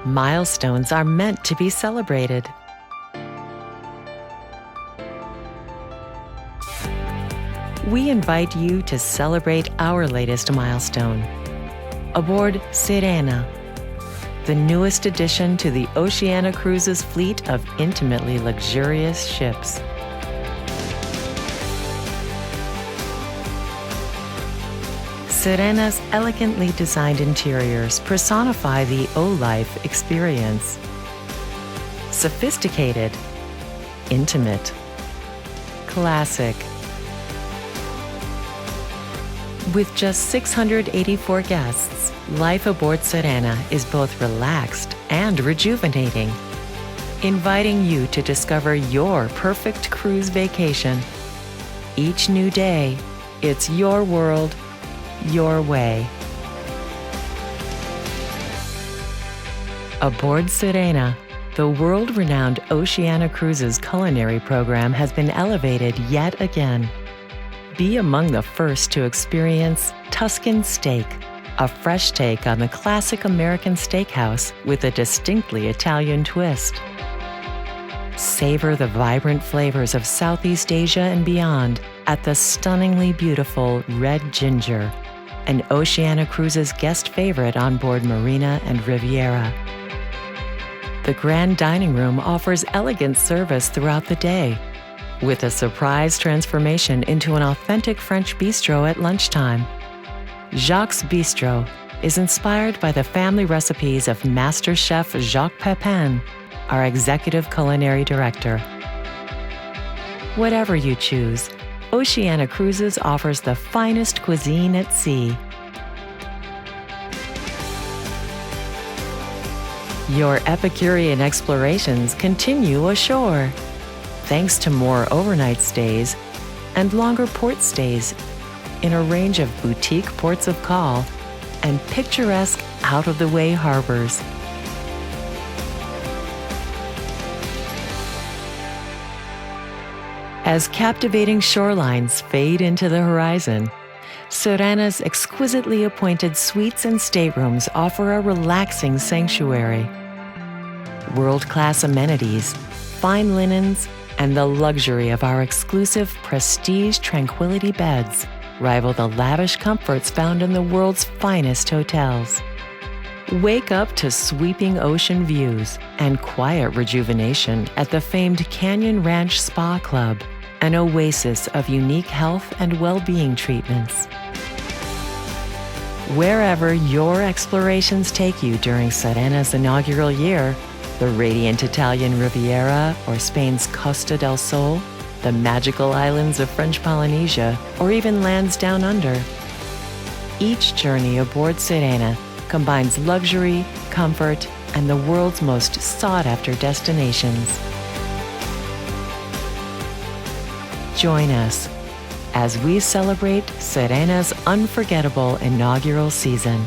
Milestones are meant to be celebrated. We invite you to celebrate our latest milestone. Aboard Sirena, the newest addition to the Oceania Cruises fleet of intimately luxurious ships. Sirena's elegantly designed interiors personify the O-Life experience. Sophisticated, intimate, classic. With just 684 guests, life aboard Sirena is both relaxed and rejuvenating, inviting you to discover your perfect cruise vacation. Each new day, it's your world, your way. Aboard Sirena, the world-renowned Oceania Cruises culinary program has been elevated yet again. Be among the first to experience Tuscan steak, a fresh take on the classic American steakhouse with a distinctly Italian twist. Savor the vibrant flavors of Southeast Asia and beyond at the stunningly beautiful Red Ginger, an Oceania Cruises guest favorite on board Marina and Riviera. The Grand Dining Room offers elegant service throughout the day, with a surprise transformation into an authentic French bistro at lunchtime. Jacques' Bistro is inspired by the family recipes of Master Chef Jacques Pepin, our executive culinary director. Whatever you choose, Oceania Cruises offers the finest cuisine at sea. Your Epicurean explorations continue ashore, thanks to more overnight stays and longer port stays in a range of boutique ports of call and picturesque out-of-the-way harbors. As captivating shorelines fade into the horizon, Sirena's exquisitely appointed suites and staterooms offer a relaxing sanctuary. World-class amenities, fine linens, and the luxury of our exclusive Prestige Tranquility beds rival the lavish comforts found in the world's finest hotels. Wake up to sweeping ocean views and quiet rejuvenation at the famed Canyon Ranch Spa Club, an oasis of unique health and well-being treatments. Wherever your explorations take you during Sirena's inaugural year, the radiant Italian Riviera or Spain's Costa del Sol, the magical islands of French Polynesia, or even lands down under. Each journey aboard Sirena combines luxury, comfort, and the world's most sought-after destinations. Join us as we celebrate Sirena's unforgettable inaugural season.